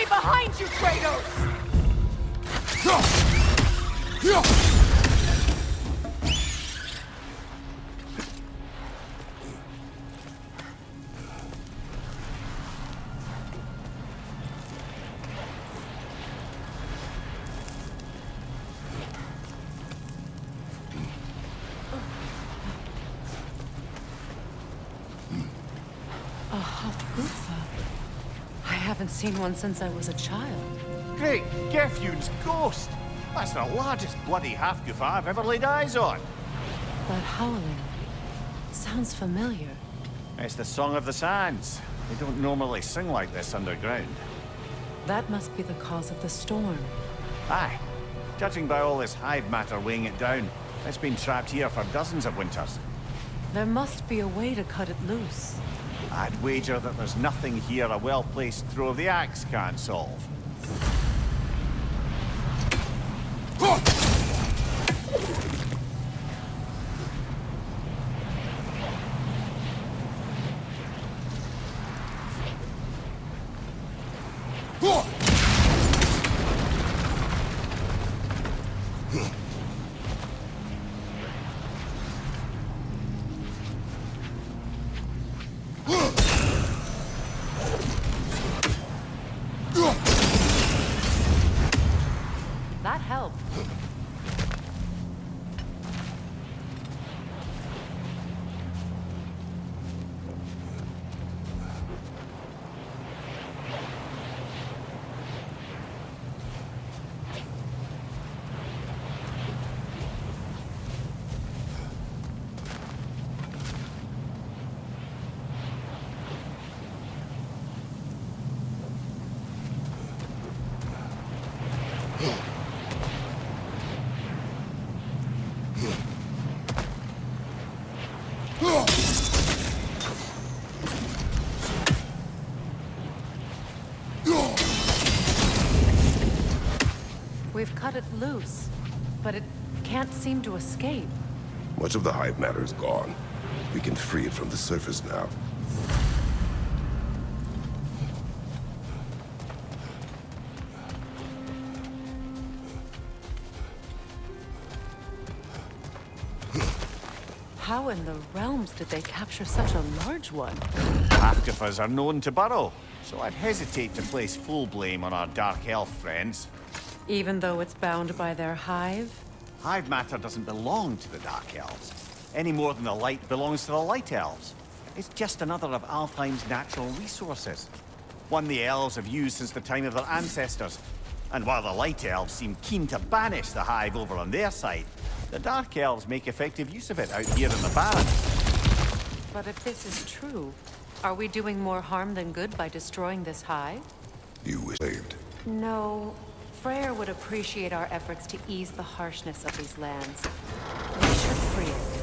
Stay behind you, Kratos! A Hafgufa. I haven't seen one since I was a child. Great, Gefjun's ghost! That's the largest bloody half-goof I've ever laid eyes on. That howling sounds familiar. It's the Song of the Sands. They don't normally sing like this underground. That must be the cause of the storm. Aye. Judging by all this hive matter weighing it down, it's been trapped here for dozens of winters. There must be a way to cut it loose. I'd wager that there's nothing here a well-placed throw of the axe can't solve. That helped. We've cut it loose, but it can't seem to escape. Much of the hive matter is gone. We can free it from the surface now. How in the realms did they capture such a large one? Half-goofers are known to burrow, so I'd hesitate to place full blame on our dark elf friends. Even though it's bound by their hive? Hive matter doesn't belong to the Dark Elves, any more than the light belongs to the Light Elves. It's just another of Alfheim's natural resources. One the elves have used since the time of their ancestors. And while the Light Elves seem keen to banish the hive over on their side, the Dark Elves make effective use of it out here in the Barrens. But if this is true, are we doing more harm than good by destroying this hive? You were saved. No. Freyr would appreciate our efforts to ease the harshness of these lands. We should free it.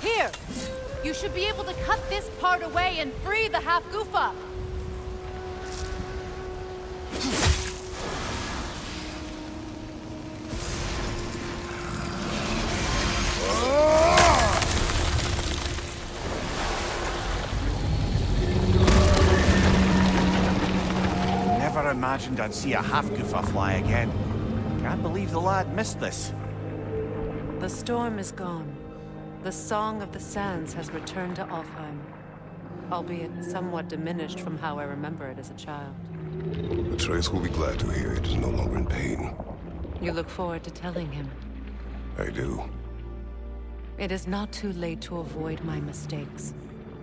Here! You should be able to cut this part away and free the half-goofa! Never imagined I'd see a half-goofa fly again. Can't believe the lad missed this. The storm is gone. The Song of the Sands has returned to Alfheim, albeit somewhat diminished from how I remember it as a child. Atreus will be glad to hear it is no longer in pain. You look forward to telling him. I do. It is not too late to avoid my mistakes.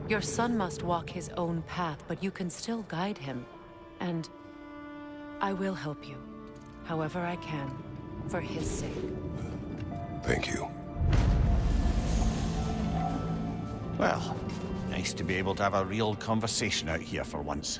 Your son must walk his own path, but you can still guide him. And I will help you, however I can, for his sake. Thank you. Well, nice to be able to have a real conversation out here for once.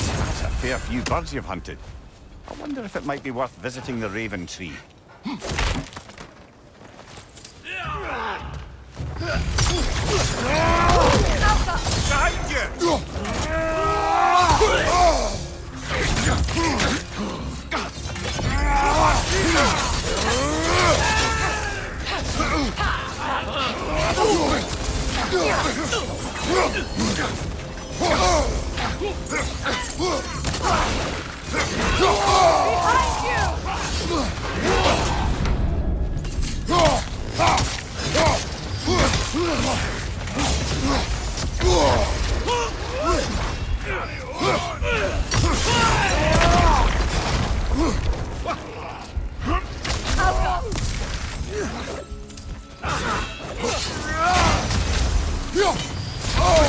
That's a fair few birds you've hunted. I wonder if it might be worth visiting the Raven Tree. Behind you!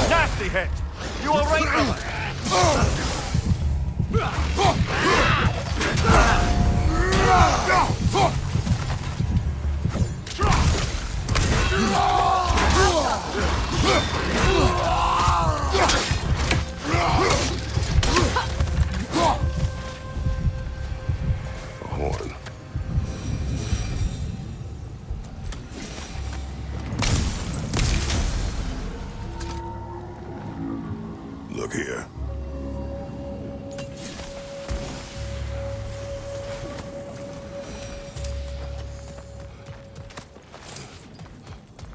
Nasty hit! You all right, brother? A horn. Look here.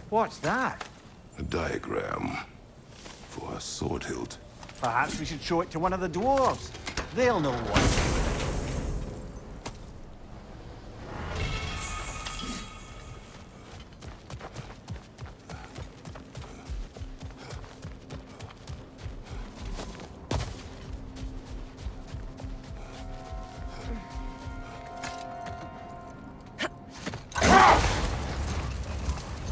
What's that? A diagram for a sword hilt. Perhaps we should show it to one of the dwarves. They'll know what.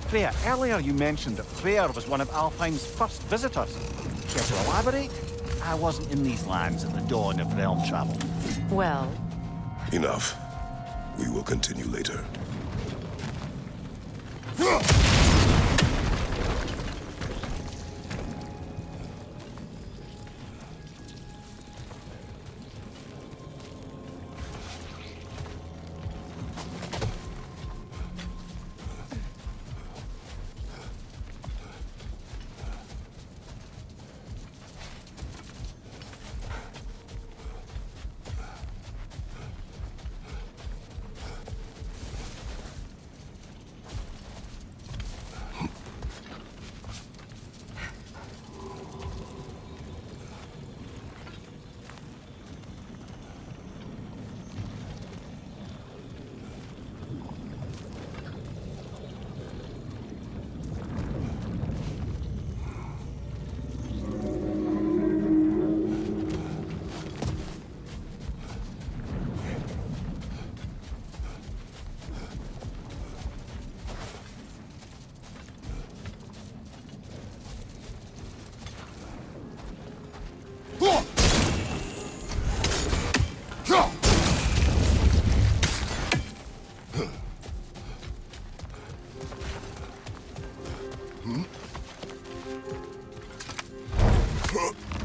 Freya, earlier you mentioned that Freyr was one of Alfheim's first visitors. Care to elaborate? I wasn't in these lands at the dawn of realm travel. Well, Enough. We will continue later.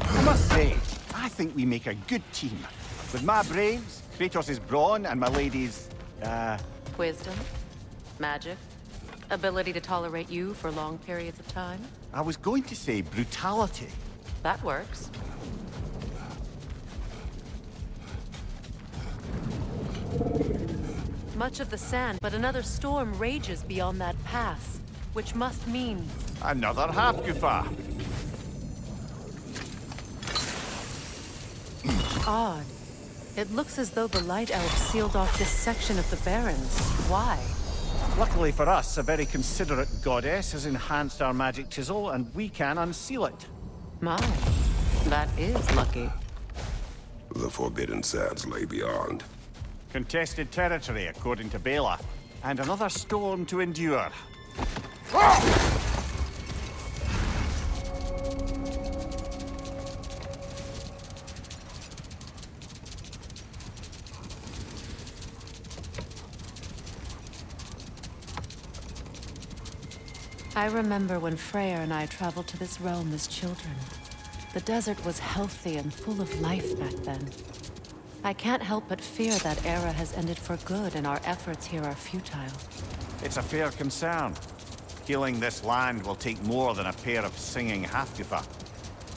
I must say, I think we make a good team. With my brains, Kratos' brawn, and my lady's, wisdom, magic, ability to tolerate you for long periods of time. I was going to say brutality. That works. Much of the sand, but another storm rages beyond that pass, which must mean... Another half-goofa. Odd. It looks as though the Light Elves sealed off this section of the Barrens. Why? Luckily for us, a very considerate goddess has enhanced our magic chisel, and we can unseal it. My, that is lucky. The Forbidden Sands lay beyond. Contested territory, according to Bela, and another storm to endure. I remember when Freyr and I traveled to this realm as children. The desert was healthy and full of life back then. I can't help but fear that era has ended for good and our efforts here are futile. It's a fair concern. Healing this land will take more than a pair of singing Hafgufa.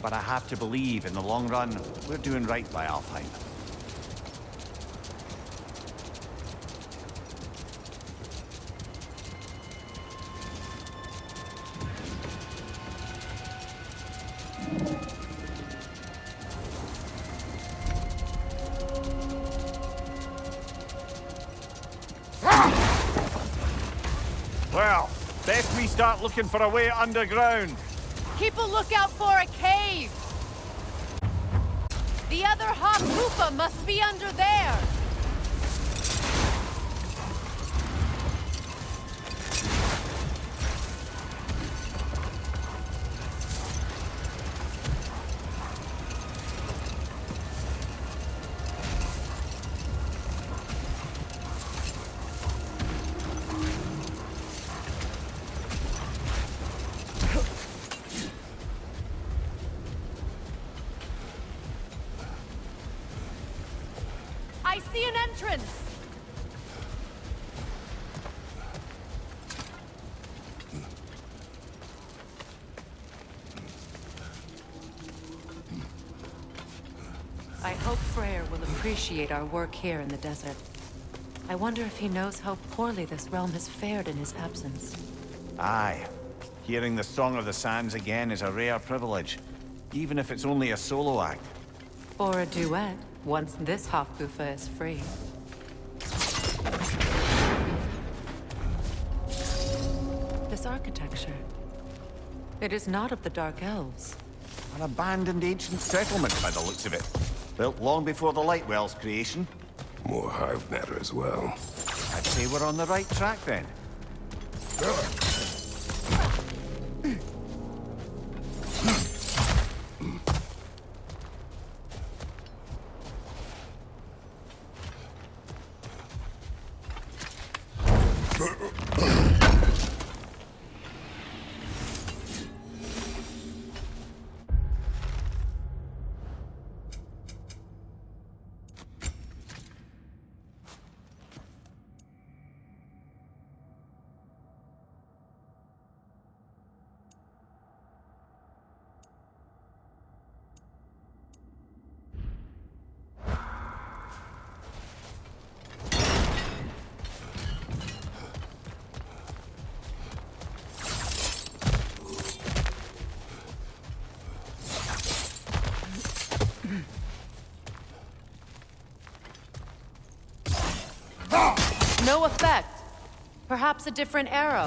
But I have to believe, in the long run, we're doing right by Alfheim. Well, best we start looking for a way underground. Keep a lookout for a cave! The other Hafgufa must be under there! I see an entrance! I hope Freyr will appreciate our work here in the desert. I wonder if he knows how poorly this realm has fared in his absence. Aye. Hearing the Song of the Sands again is a rare privilege, even if it's only a solo act. Or a duet, once this Hafgufa is free. This architecture. It is not of the Dark Elves. An abandoned ancient settlement by the looks of it. Built long before the Lightwell's creation. More hive matter as well. I'd say we're on the right track then. No effect. Perhaps a different arrow.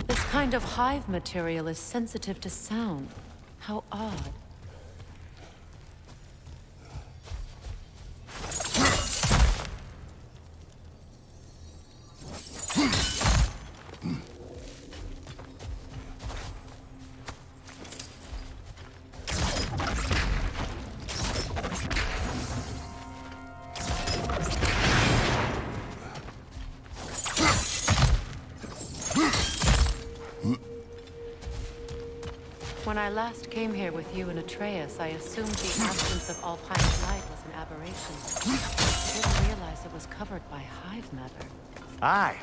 This kind of hive material is sensitive to sound. How odd. When I last came here with you and Atreus, I assumed the absence of Alfheim's light was an aberration. I didn't realize it was covered by hive matter. Aye.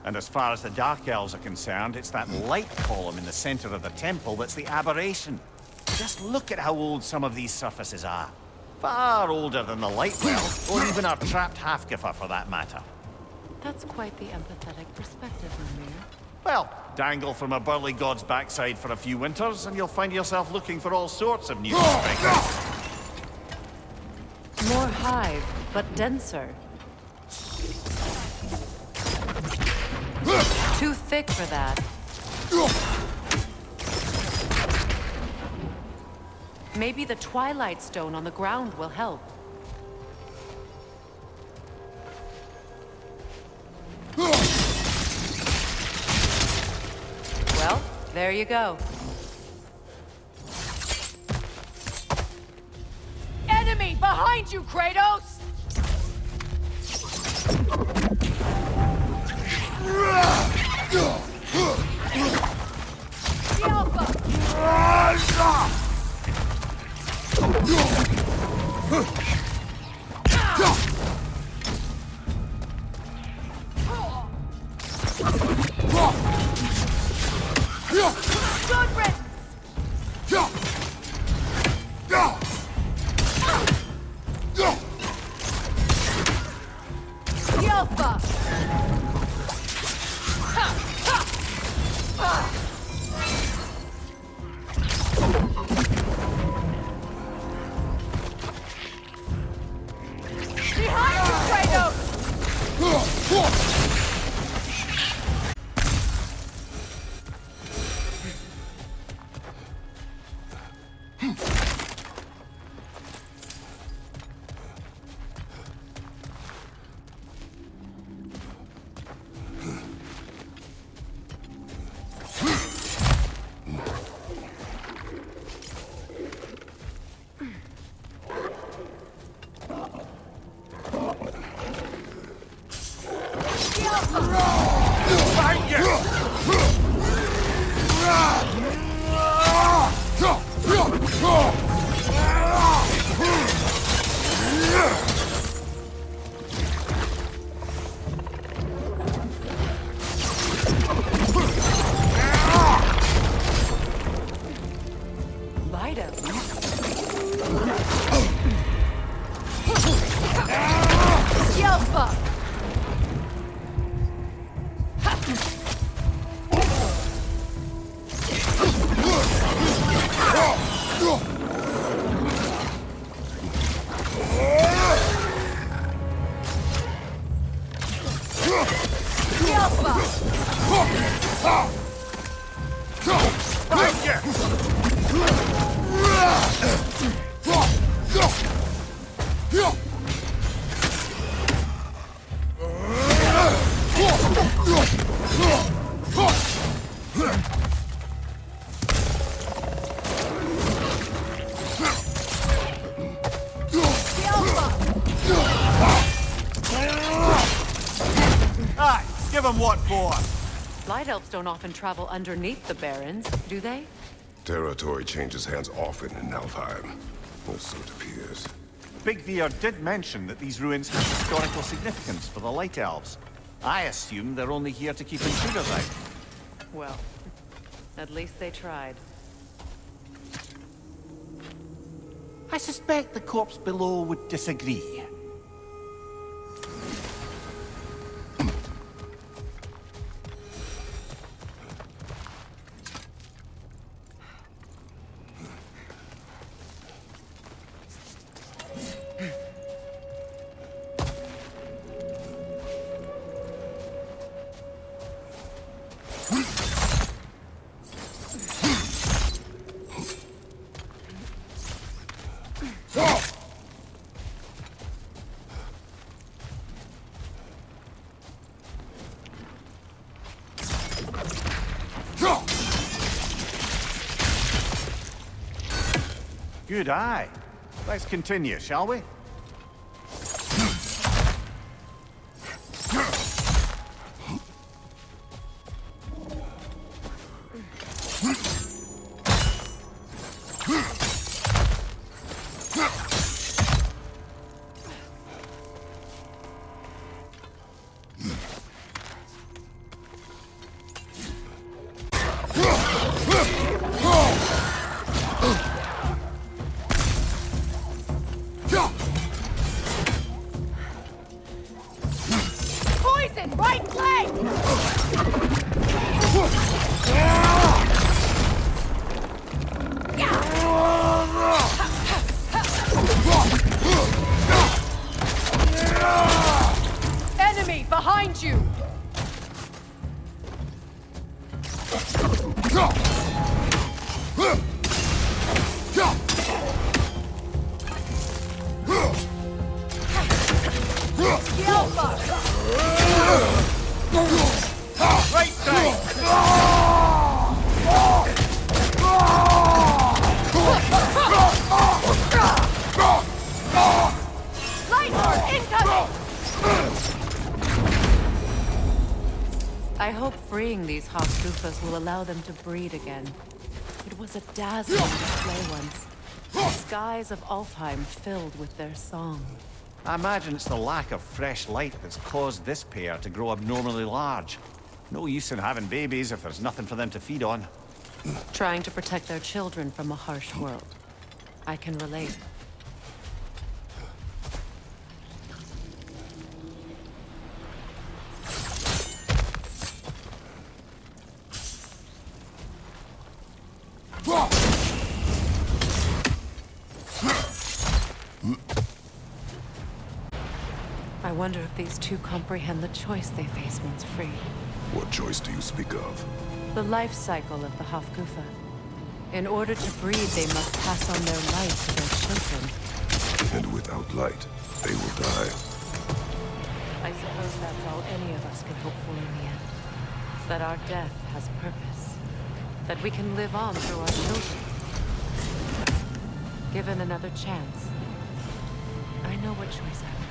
And as far as the Dark Elves are concerned, it's that light column in the center of the temple that's the aberration. Just look at how old some of these surfaces are. Far older than the Lightwell, or even our trapped Hafgufa for that matter. That's quite the empathetic perspective, Mimir. Well, dangle from a burly god's backside for a few winters, and you'll find yourself looking for all sorts of new perspectives. More hive, but denser. Too thick for that. Maybe the Twilight Stone on the ground will help. Well, there you go. Enemy behind you, Kratos! The Alpha! Good riddance! The Alpha! Behind you, Kratos! Lido. The Alpha! The Alpha! Aye, give him what for. Light elves don't often travel underneath the Barrens, do they? Territory changes hands often in Alfheim. Or so it appears. Big Veer did mention that these ruins have historical significance for the Light Elves. I assume they're only here to keep intruders out. Well, at least they tried. I suspect the corpse below would disagree. Good eye. Let's continue, shall we? I hope freeing these Hofgufas will allow them to breed again. It was a dazzling display once. The skies of Alfheim filled with their song. I imagine it's the lack of fresh light that's caused this pair to grow abnormally large. No use in having babies if there's nothing for them to feed on. Trying to protect their children from a harsh world. I can relate. I wonder if these two comprehend the choice they face once free. What choice do you speak of? The life cycle of the Hofgufa. In order to breed, they must pass on their light to their children. And without light, they will die. I suppose that's all any of us can hope for in the end. That our death has purpose. That we can live on through our children. Given another chance, I know what choice I would make.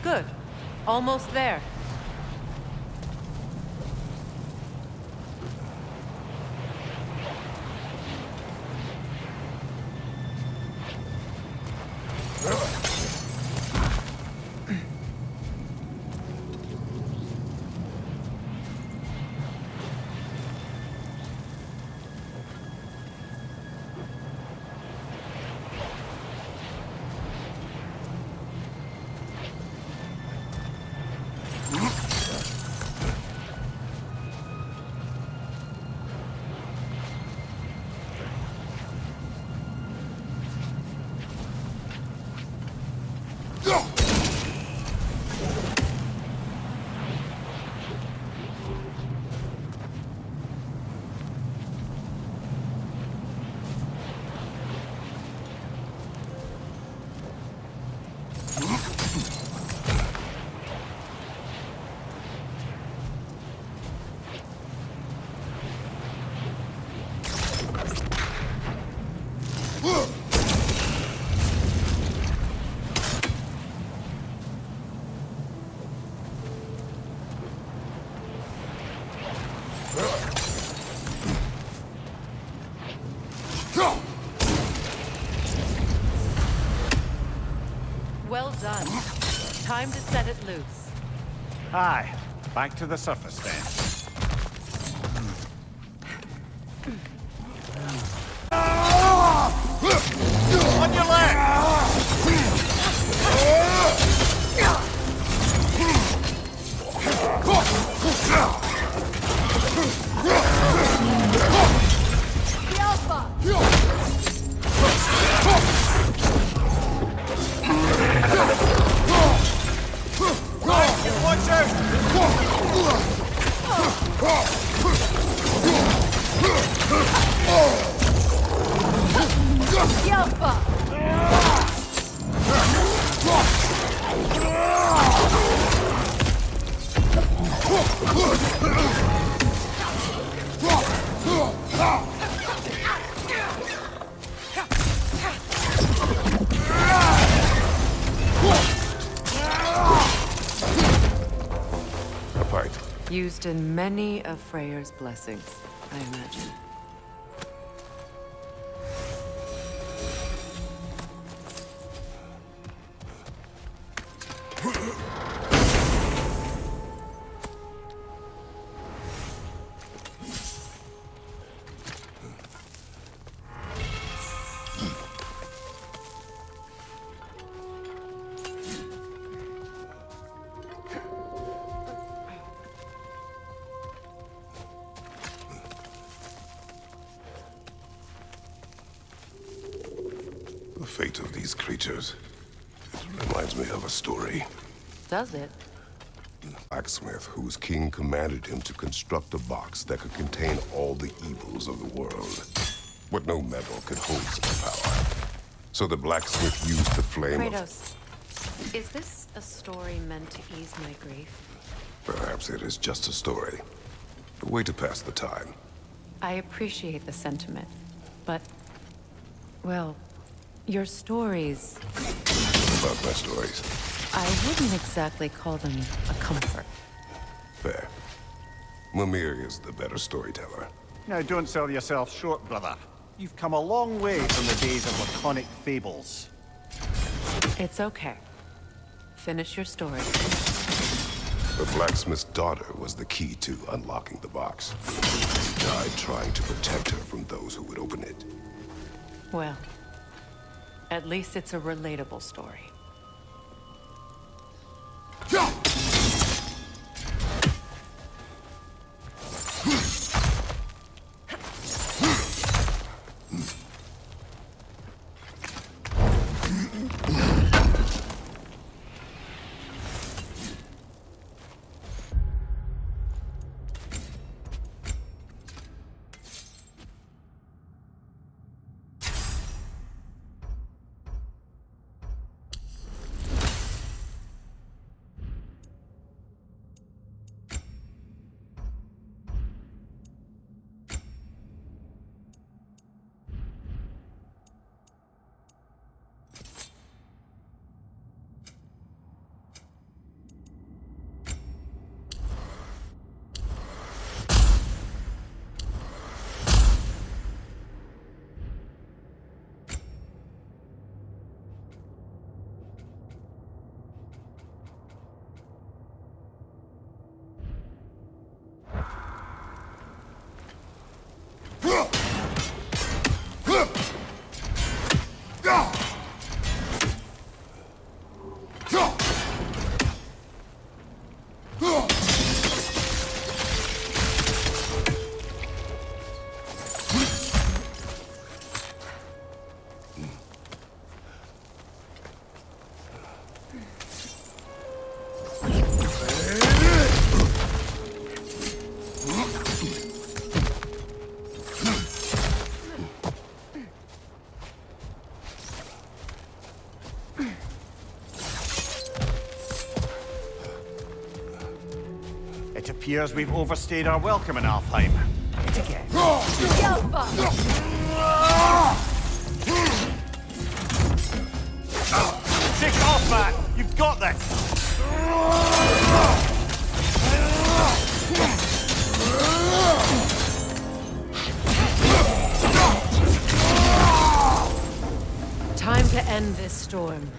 Good. Almost there. Well done. Time to set it loose. Aye, back to the surface then. On your left! The Alpha! Watch out! The Alpha! Apart. Used in many of Freyr's blessings, I imagine. fate of these creatures. It reminds me of a story. Does it? Blacksmith, whose king commanded him to construct a box that could contain all the evils of the world. But no metal could hold such power. So the blacksmith used the flame of... Kratos, is this a story meant to ease my grief? Perhaps it is just a story. A way to pass the time. I appreciate the sentiment, but... well, your stories... About my stories. I wouldn't exactly call them a comfort. Fair. Mimir is the better storyteller. Now, don't sell yourself short, brother. You've come a long way from the days of laconic fables. It's okay. Finish your story. The blacksmith's daughter was the key to unlocking the box. She died trying to protect her from those who would open it. Well, at least it's a relatable story. It appears we've overstayed our welcome in Alfheim. Again. Take off, man! You've got this! Time to end this storm.